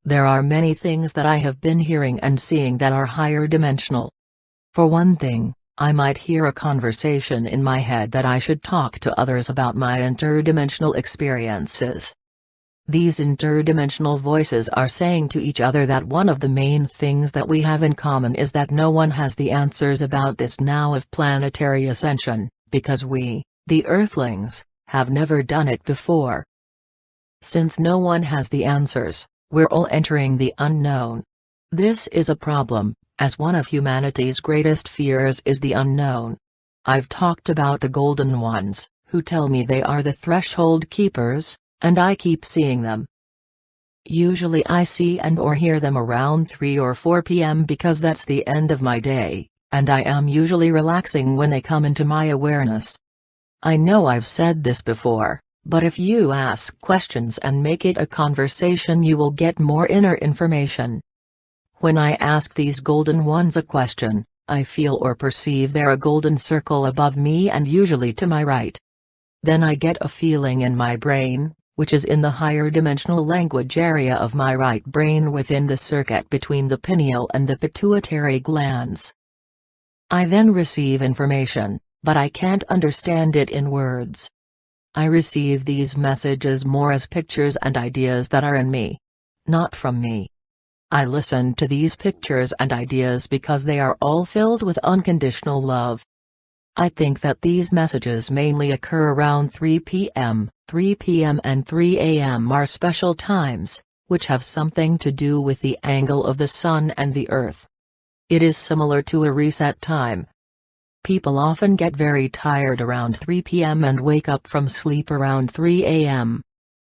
there are many things that I have been hearing and seeing that are higher dimensional. For one thing, I might hear a conversation in my head that I should talk to others about my interdimensional experiences. These interdimensional voices are saying to each other that one of the main things that we have in common is that no one has the answers about this now of planetary ascension, because we, the Earthlings, have never done it before. Since no one has the answers, we're all entering the unknown. This is a problem, as one of humanity's greatest fears is the unknown. I've talked about the Golden Ones, who tell me they are the threshold keepers, and I keep seeing them. Usually I see and or hear them around 3 or 4 p.m. because that's the end of my day, and I am usually relaxing when they come into my awareness. I know I've said this before, but if you ask questions and make it a conversation, you will get more inner information. When I ask these Golden Ones a question, I feel or perceive there a golden circle above me and usually to my right. Then I get a feeling in my brain, which is in the higher dimensional language area of my right brain within the circuit between the pineal and the pituitary glands. I then receive information, but I can't understand it in words. I receive these messages more as pictures and ideas that are in me. Not from me. I listen to these pictures and ideas because they are all filled with unconditional love. I think that these messages mainly occur around 3 p.m., 3 p.m. and 3 a.m. are special times, which have something to do with the angle of the Sun and the Earth. It is similar to a reset time. People often get very tired around 3 p.m. and wake up from sleep around 3 a.m.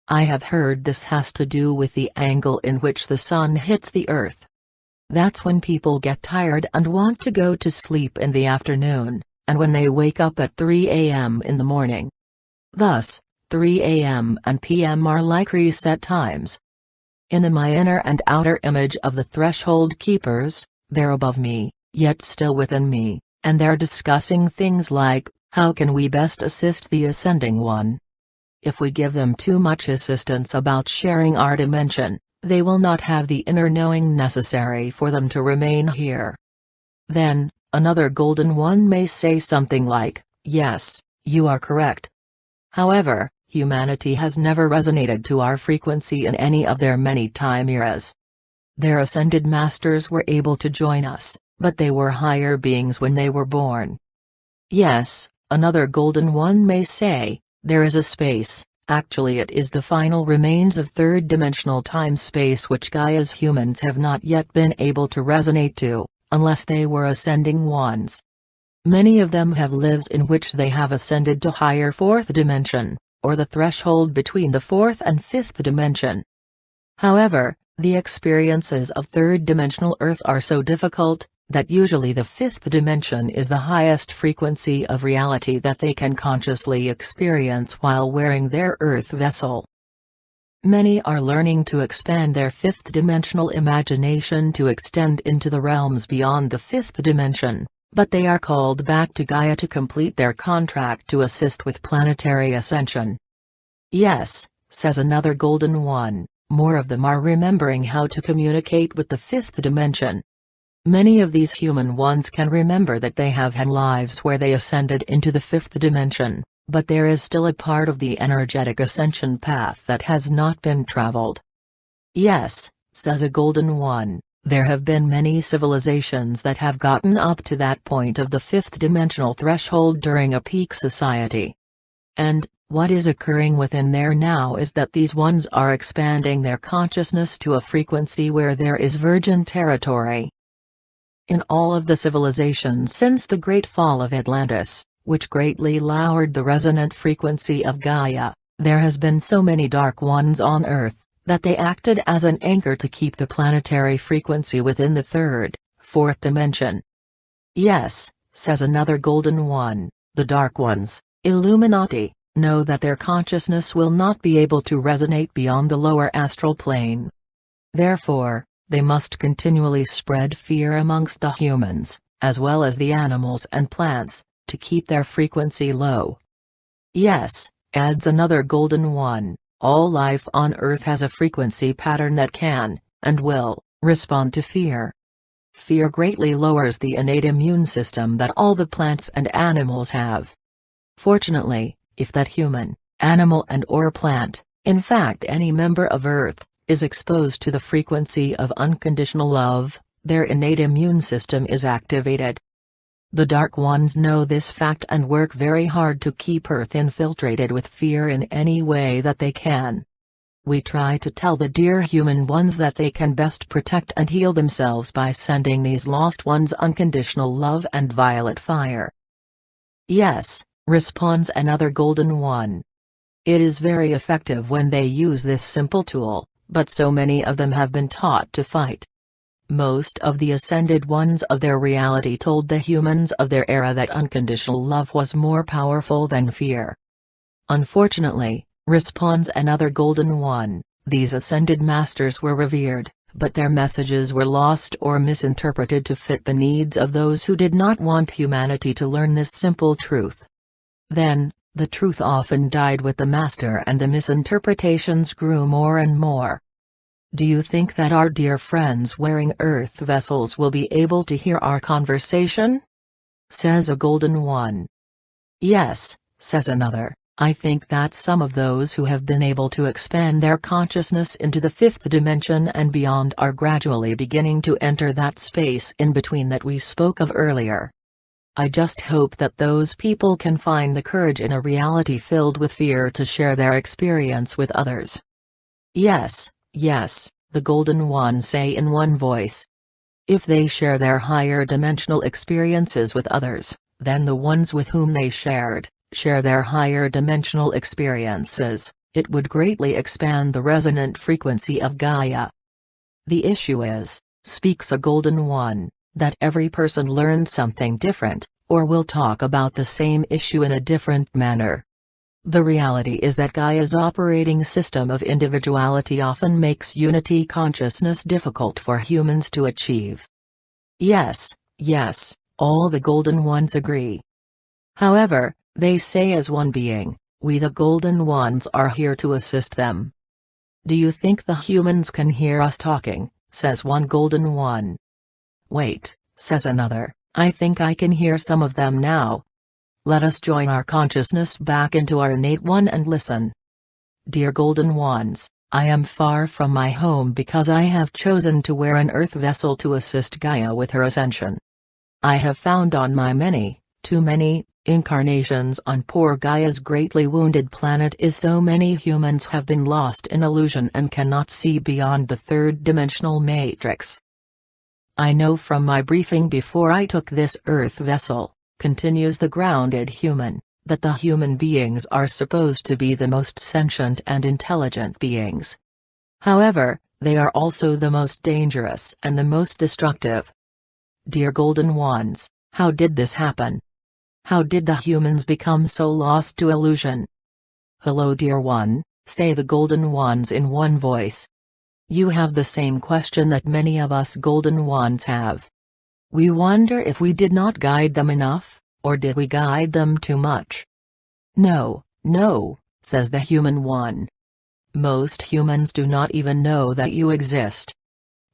I have heard this has to do with the angle in which the Sun hits the Earth. That's when people get tired and want to go to sleep in the afternoon, and when they wake up at 3 a.m. in the morning. Thus, 3 a.m. and p.m. are like reset times. In my inner and outer image of the threshold keepers, they're above me, yet still within me, and they're discussing things like, how can we best assist the Ascending One? If we give them too much assistance about sharing our dimension, they will not have the inner knowing necessary for them to remain here. Then, another Golden One may say something like, yes, you are correct. However, humanity has never resonated to our frequency in any of their many time eras. Their ascended masters were able to join us, but they were higher beings when they were born. Yes, another Golden One may say, there is a space, actually it is the final remains of third-dimensional time-space which Gaia's humans have not yet been able to resonate to, unless they were ascending ones. Many of them have lives in which they have ascended to higher fourth dimension, or the threshold between the fourth and fifth dimension. However, the experiences of third-dimensional Earth are so difficult, that usually the fifth dimension is the highest frequency of reality that they can consciously experience while wearing their Earth vessel. Many are learning to expand their fifth-dimensional imagination to extend into the realms beyond the fifth dimension, but they are called back to Gaia to complete their contract to assist with planetary ascension. Yes, says another Golden One, more of them are remembering how to communicate with the fifth dimension. Many of these human ones can remember that they have had lives where they ascended into the fifth dimension, but there is still a part of the energetic ascension path that has not been traveled. Yes, says a Golden One, there have been many civilizations that have gotten up to that point of the fifth dimensional threshold during a peak society. And, what is occurring within there now is that these ones are expanding their consciousness to a frequency where there is virgin territory. In all of the civilizations since the Great Fall of Atlantis, which greatly lowered the resonant frequency of Gaia, there has been so many Dark Ones on Earth, that they acted as an anchor to keep the planetary frequency within the third, fourth dimension. Yes, says another Golden One, the Dark Ones, Illuminati, know that their consciousness will not be able to resonate beyond the lower astral plane. Therefore, they must continually spread fear amongst the humans, as well as the animals and plants, to keep their frequency low. Yes, adds another Golden One, all life on Earth has a frequency pattern that can, and will, respond to fear. Fear greatly lowers the innate immune system that all the plants and animals have. Fortunately, if that human, animal and/or plant, in fact any member of Earth, is exposed to the frequency of unconditional love, their innate immune system is activated. The Dark Ones know this fact and work very hard to keep Earth infiltrated with fear in any way that they can. We try to tell the dear human ones that they can best protect and heal themselves by sending these lost ones unconditional love and violet fire. Yes, responds another golden one. It is very effective when they use this simple tool, but so many of them have been taught to fight. Most of the ascended ones of their reality told the humans of their era that unconditional love was more powerful than fear. Unfortunately, responds another golden one, these ascended masters were revered, but their messages were lost or misinterpreted to fit the needs of those who did not want humanity to learn this simple truth. Then, the truth often died with the master and the misinterpretations grew more and more. Do you think that our dear friends wearing earth vessels will be able to hear our conversation? Says a golden one. Yes, says another. I think that some of those who have been able to expand their consciousness into the fifth dimension and beyond are gradually beginning to enter that space in between that we spoke of earlier. I just hope that those people can find the courage in a reality filled with fear to share their experience with others. Yes, yes, the Golden Ones say in one voice. If they share their higher dimensional experiences with others, then the ones with whom they share their higher dimensional experiences, it would greatly expand the resonant frequency of Gaia. The issue is, speaks a Golden One, that every person learned something different, or will talk about the same issue in a different manner. The reality is that Gaia's operating system of individuality often makes unity consciousness difficult for humans to achieve. Yes, yes, all the Golden Ones agree. However, they say as one being, we the Golden Ones are here to assist them. Do you think the humans can hear us talking? Says one Golden One. Wait, says another, I think I can hear some of them now. Let us join our consciousness back into our innate one and listen. Dear Golden Ones, I am far from my home because I have chosen to wear an earth vessel to assist Gaia with her ascension. I have found on my too many, incarnations on poor Gaia's greatly wounded planet is so many humans have been lost in illusion and cannot see beyond the third-dimensional matrix. I know from my briefing before I took this earth vessel, continues the grounded human, that the human beings are supposed to be the most sentient and intelligent beings. However, they are also the most dangerous and the most destructive. Dear Golden Ones, how did this happen? How did the humans become so lost to illusion? Hello dear one, say the Golden Ones in one voice. You have the same question that many of us Golden Ones have. We wonder if we did not guide them enough, or did we guide them too much? No, no, says the human one. Most humans do not even know that you exist.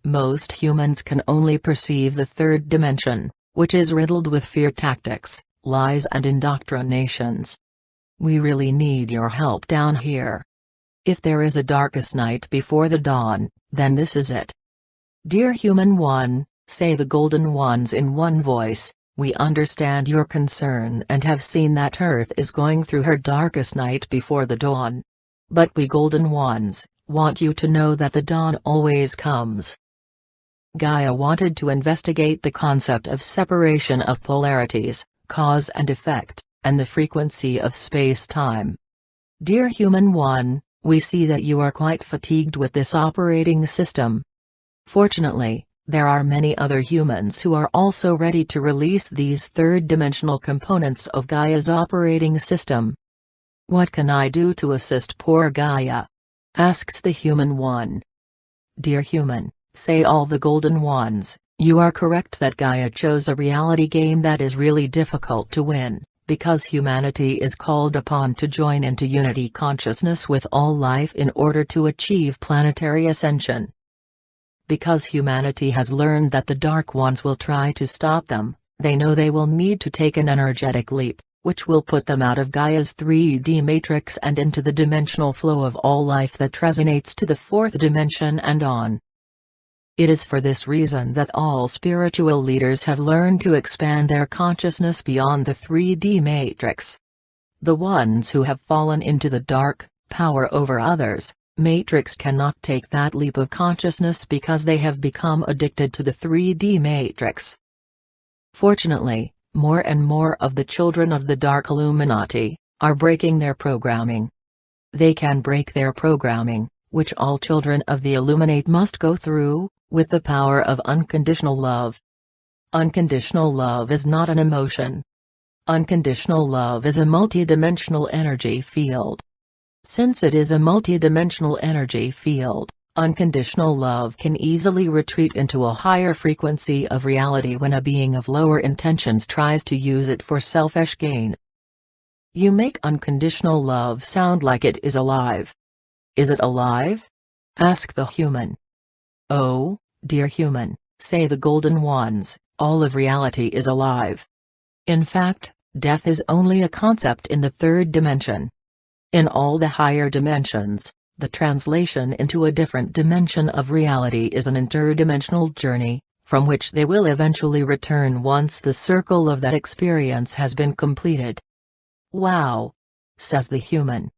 Most humans can only perceive the third dimension, which is riddled with fear tactics, lies and indoctrinations. We really need your help down here. If there is a darkest night before the dawn, then this is it. Dear human one, say the Golden Ones in one voice, we understand your concern and have seen that Earth is going through her darkest night before the dawn. But we Golden Ones, want you to know that the dawn always comes. Gaia wanted to investigate the concept of separation of polarities, cause and effect, and the frequency of space-time. Dear human one, we see that you are quite fatigued with this operating system. Fortunately, there are many other humans who are also ready to release these third-dimensional components of Gaia's operating system. What can I do to assist poor Gaia? Asks the human one. Dear human, say all the Golden Ones, you are correct that Gaia chose a reality game that is really difficult to win, because humanity is called upon to join into unity consciousness with all life in order to achieve planetary ascension. Because humanity has learned that the Dark Ones will try to stop them, they know they will need to take an energetic leap, which will put them out of Gaia's 3D matrix and into the dimensional flow of all life that resonates to the fourth dimension and on. It is for this reason that all spiritual leaders have learned to expand their consciousness beyond the 3D matrix. The ones who have fallen into the dark, power over others, matrix cannot take that leap of consciousness because they have become addicted to the 3D matrix. Fortunately, more and more of the children of the Dark Illuminati are breaking their programming. They can break their programming, which all children of the Illuminate must go through, with the power of unconditional love. Unconditional love is not an emotion. Unconditional love is a multidimensional energy field. Since it is a multidimensional energy field, unconditional love can easily retreat into a higher frequency of reality when a being of lower intentions tries to use it for selfish gain. You make unconditional love sound like it is alive. Is it alive? Ask the human. Oh, dear human, say the Golden Ones, all of reality is alive. In fact, death is only a concept in the third dimension. In all the higher dimensions, the translation into a different dimension of reality is an interdimensional journey, from which they will eventually return once the circle of that experience has been completed. Wow! Says the human.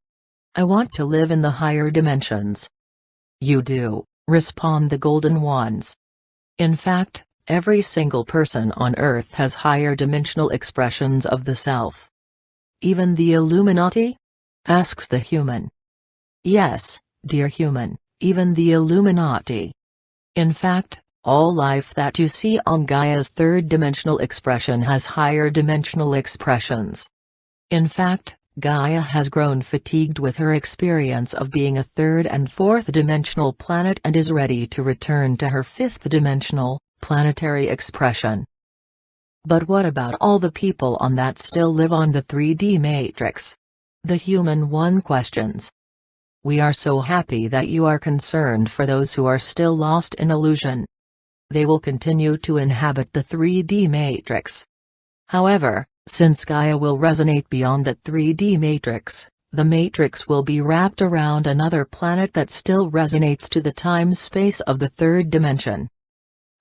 I want to live in the higher dimensions. You do, respond the Golden Ones. In fact, every single person on Earth has higher dimensional expressions of the self. Even the Illuminati? Asks the human. Yes, dear human, even the Illuminati. In fact, all life that you see on Gaia's third dimensional expression has higher dimensional expressions. In fact, Gaia has grown fatigued with her experience of being a third and fourth dimensional planet and is ready to return to her fifth dimensional, planetary expression. But what about all the people on that still live on the 3D matrix? The human one questions. We are so happy that you are concerned for those who are still lost in illusion. They will continue to inhabit the 3D matrix. However, since Gaia will resonate beyond that 3D matrix, the matrix will be wrapped around another planet that still resonates to the time-space of the third dimension.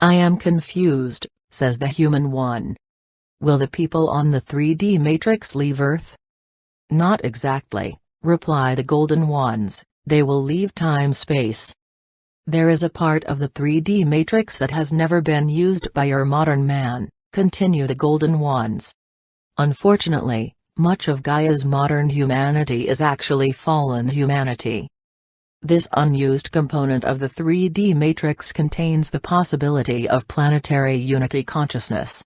I am confused, says the human one. Will the people on the 3D matrix leave Earth? Not exactly, reply the Golden Ones, they will leave time-space. There is a part of the 3D matrix that has never been used by your modern man, continue the Golden Ones. Unfortunately, much of Gaia's modern humanity is actually fallen humanity. This unused component of the 3D matrix contains the possibility of planetary unity consciousness.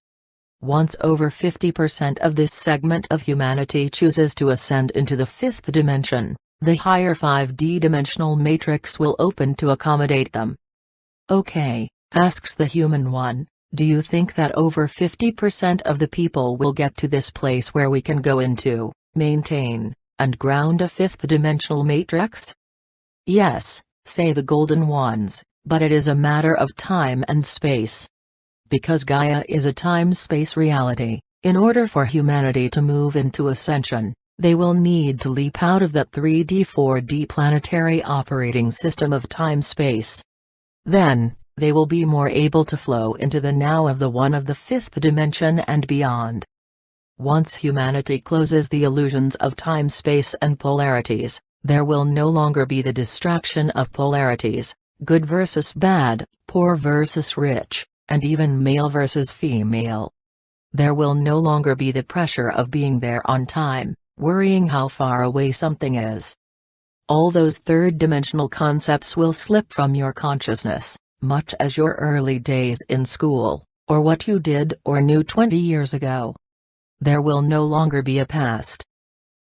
Once over 50% of this segment of humanity chooses to ascend into the fifth dimension, the higher 5D dimensional matrix will open to accommodate them. Okay, asks the human one, do you think that over 50% of the people will get to this place where we can go into, maintain, and ground a fifth dimensional matrix? Yes, say the Golden Ones, but it is a matter of time and space. Because Gaia is a time-space reality, in order for humanity to move into ascension, they will need to leap out of that 3D-4D planetary operating system of time-space. Then, they will be more able to flow into the now of the one of the fifth dimension and beyond. Once humanity closes the illusions of time-space and polarities, there will no longer be the distraction of polarities, good versus bad, poor versus rich, and even male versus female. There will no longer be the pressure of being there on time, worrying how far away something is. All those third-dimensional concepts will slip from your consciousness, much as your early days in school, or what you did or knew 20 years ago. There will no longer be a past.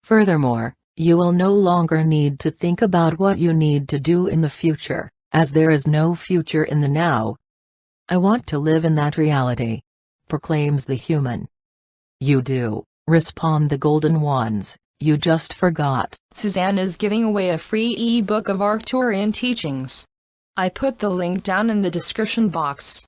Furthermore, you will no longer need to think about what you need to do in the future, as there is no future in the now. I want to live in that reality, proclaims the human. You do, respond the Golden Ones, you just forgot. Suzanne is giving away a free e-book of Arcturian Teachings. I put the link down in the description box.